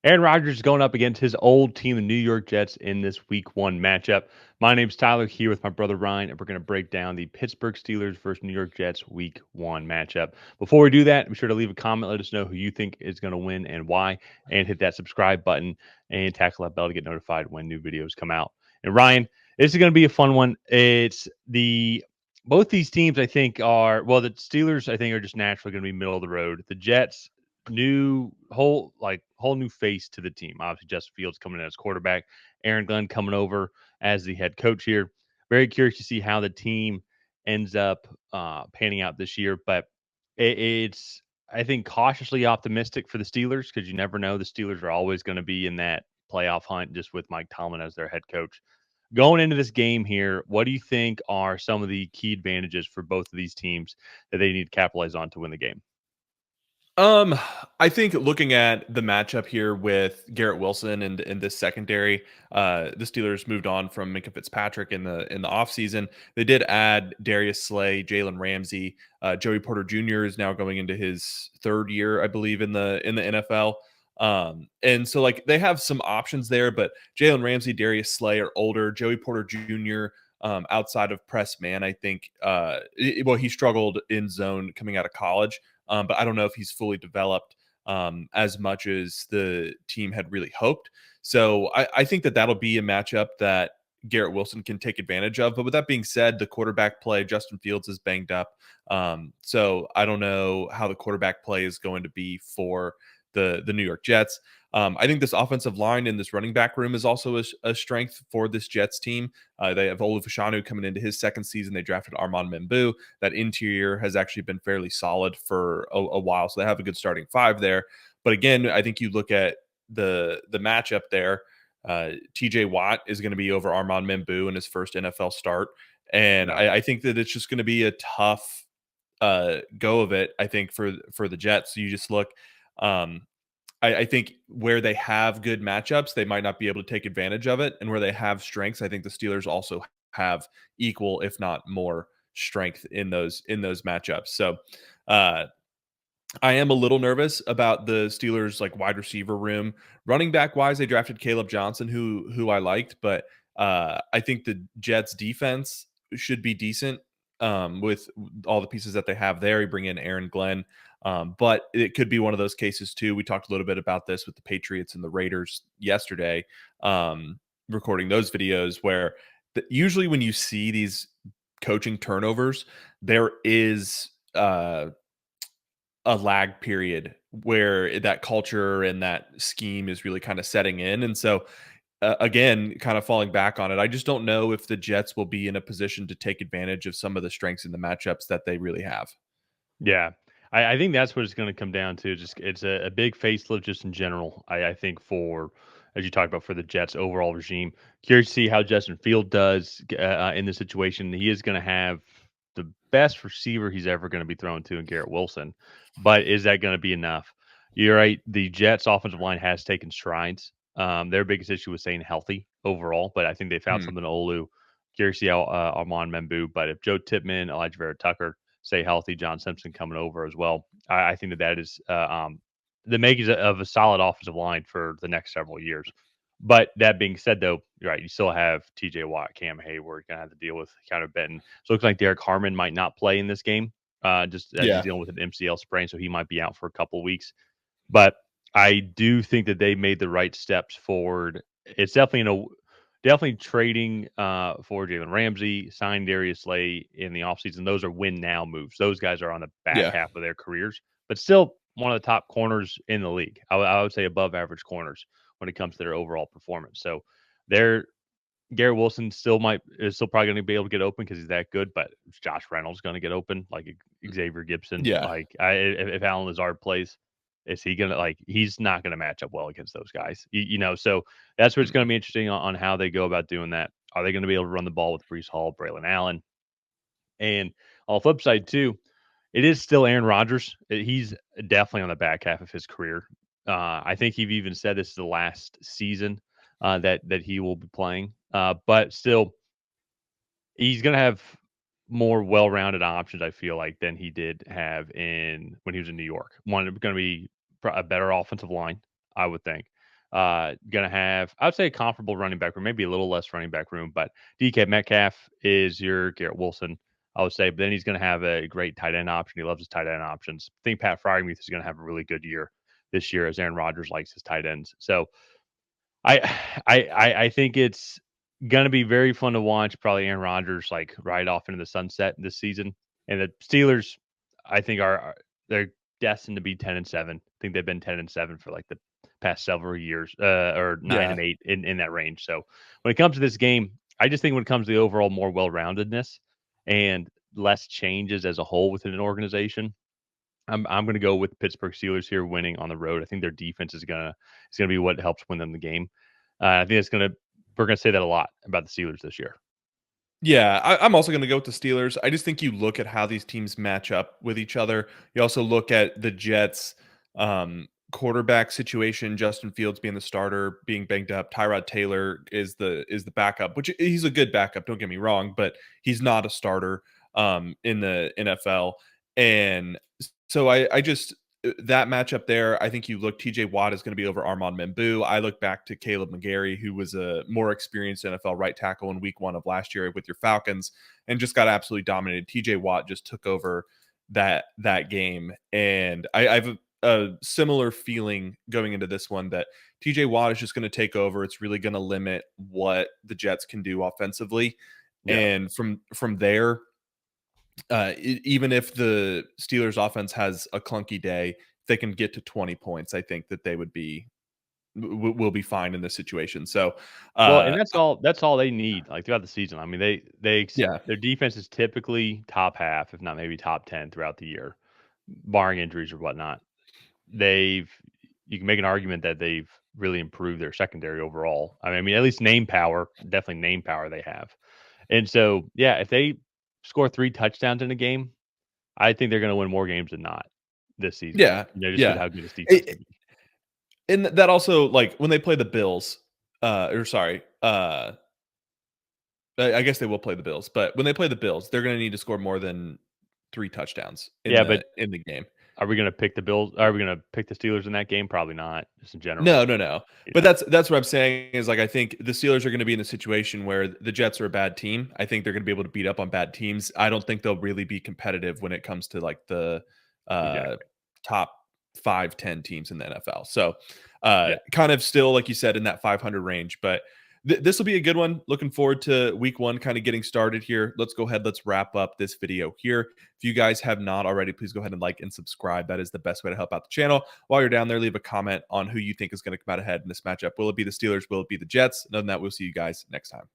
Aaron Rodgers is going up against his old team, the New York Jets, in this Week 1 matchup. My name's Tyler, here with my brother Ryan, and we're going to break down the Pittsburgh Steelers versus New York Jets Week 1 matchup. Before we do that, be sure to leave a comment. Let us know who you think is going to win and why, and hit that subscribe button and tackle that bell to get notified when new videos come out. And Ryan, this is going to be a fun one. It's the both these teams, I think, the Steelers, I think, are just naturally going to be middle of the road. The Jets, whole new face to the team. Obviously, Justin Fields coming in as quarterback, Aaron Glenn coming over as the head coach here. Very curious to see how the team ends up panning out this year, but it's I think cautiously optimistic for the Steelers because you never know. The Steelers are always going to be in that playoff hunt just with Mike Tomlin as their head coach. Going into this game here, what do you think are some of the key advantages for both of these teams that they need to capitalize on to win the game? Um, I think looking at the matchup here with Garrett Wilson and in this secondary, the Steelers moved on from Minka Fitzpatrick in the offseason. They did add Darius Slay, Jalen Ramsey, Joey Porter Jr. is now going into his third year, I believe, in the NFL. And so like they have some options there, but Jalen Ramsey, Darius Slay are older. Joey Porter Jr. Outside of press man, I think he struggled in zone coming out of college. But I don't know if he's fully developed as much as the team had really hoped. So I think that that'll be a matchup that Garrett Wilson can take advantage of. But with that being said, the quarterback play, Justin Fields is banged up. So I don't know how the quarterback play is going to be for the New York Jets. I think this offensive line and this running back room is also a strength for this Jets team. They have Olu Fashanu coming into his second season. They drafted Armand Membu. That interior has actually been fairly solid for a while, so they have a good starting five there. But again, I think you look at the matchup there. TJ Watt is going to be over Armand Membu in his first NFL start. And Yeah. I think that it's just going to be a tough go of it, I think, for the Jets. So you just look, um, I think where they have good matchups, they might not be able to take advantage of it. And where they have strengths, I think the Steelers also have equal, if not more, strength in those matchups. So uh I am a little nervous about the Steelers like wide receiver room. Running back wise, they drafted Caleb Johnson, who I liked, but I think the Jets defense should be decent with all the pieces that they have there. You bring in Aaron Glenn, but it could be one of those cases too. We talked a little bit about this with the Patriots and the Raiders yesterday, recording those videos where usually when you see these coaching turnovers, there is a lag period where that culture and that scheme is really kind of setting in. And so, again, kind of falling back on it, I just don't know if the Jets will be in a position to take advantage of some of the strengths in the matchups that they really have. Yeah. I think that's what it's going to come down to. Just it's a big facelift just in general. I think for as you talked about for the Jets overall regime. Curious to see how Justin Field does in this situation. He is going to have the best receiver he's ever going to be thrown to in Garrett Wilson, but is that going to be enough? You're right. The Jets offensive line has taken strides. Their biggest issue was staying healthy overall, but I think they found Hmm. something in Olu. Curious to see how Armand Membu, but if Joe Tippmann, Elijah Vera Tucker stay healthy, John Simpson coming over as well. I think that is the makings of a solid offensive line for the next several years. But that being said, though, you're right, you still have T.J. Watt, Cam Hayward, going to have to deal with kind of Benton. So it looks like Derek Harmon might not play in this game, just as he's Yeah. dealing with an MCL sprain, so he might be out for a couple of weeks. But I do think that they made the right steps forward. It's definitely trading for Jalen Ramsey, signed Darius Slay in the offseason. Those are win now moves. Those guys are on the back Yeah. half of their careers, but still one of the top corners in the league. I would say above average corners when it comes to their overall performance. So they're Garrett Wilson is still probably going to be able to get open because he's that good, but Josh Reynolds going to get open like Xavier Gibson. Yeah. Like if Alan Lazard plays, is he gonna he's not gonna match up well against those guys, So that's where it's gonna Mm. be interesting on how they go about doing that. Are they gonna be able to run the ball with Brees Hall, Braylon Allen? And on the flip side too, it is still Aaron Rodgers. He's definitely on the back half of his career. I think he even said this is the last season that he will be playing. But still, he's gonna have more well-rounded options. I feel like than he did have in when he was in New York. One going to be a better offensive line, I would think. Gonna have, I would say, a comparable running back room, maybe a little less running back room, but DK Metcalf is your Garrett Wilson, I would say. But then he's gonna have a great tight end option. He loves his tight end options. I think Pat Fryermuth is gonna have a really good year this year, as Aaron Rodgers likes his tight ends. So I I think it's gonna be very fun to watch. Probably Aaron Rodgers like ride off into the sunset this season, and the Steelers, I think they're destined to be 10-7. I think they've been 10-7 for like the past several years, or nine Yeah. and eight in that range. So when it comes to this game, I just think when it comes to the overall more well-roundedness and less changes as a whole within an organization, I'm gonna go with Pittsburgh Steelers here winning on the road. I think their defense is gonna be what helps win them the game. I think we're gonna say that a lot about the Steelers this year. Yeah, I'm also going to go with the Steelers. I just think you look at how these teams match up with each other. You also look at the Jets' quarterback situation. Justin Fields being the starter, being banged up. Tyrod Taylor is the backup, which he's a good backup. Don't get me wrong, but he's not a starter in the NFL. And so I just that matchup there, I think you look, TJ Watt is going to be over Armand Membu. I look back to Caleb McGarry, who was a more experienced NFL right tackle in week one of last year with your Falcons and just got absolutely dominated. TJ Watt just took over that game. And I have a similar feeling going into this one that TJ Watt is just going to take over. It's really going to limit what the Jets can do offensively. Yeah. And from there, even if the Steelers offense has a clunky day, if they can get to 20 points, I think that they will be fine in this situation. So, Well, and uh, that's all they need, like, throughout the season. I mean, yeah, their defense is typically top half, if not maybe top 10 throughout the year, barring injuries or whatnot. They've You can make an argument that they've really improved their secondary overall. I mean, at least name power, definitely name power they have. And so, yeah, if they score 3 touchdowns in a game, I think they're gonna win more games than not this season, yeah, just with yeah. how good this defense It, can be. and that also, like, when they play the Bills, or sorry, I guess they will play the Bills, but when they play the Bills, they're going to need to score more than 3 touchdowns in Yeah, but the game. are we gonna pick the Bills? Are we gonna pick the Steelers in that game? Probably not, just in general. No, no, no. You But know? that's what I'm saying is, like, I think the Steelers are gonna be in a situation where the Jets are a bad team. I think they're gonna be able to beat up on bad teams. I don't think they'll really be competitive when it comes to, like, the, uh, Exactly. top 5, 10 teams in the NFL. So, Yeah. kind of still, like you said, in that 500 range, but this will be a good one. Looking forward to week 1 kinda getting started here. Let's go ahead, let's wrap up this video here. If you guys have not already, please go ahead and like and subscribe. That is the best way to help out the channel. While you're down there, leave a comment on who you think is going to come out ahead in this matchup. Will it be the Steelers? Will it be the Jets? And other than that, we'll see you guys next time.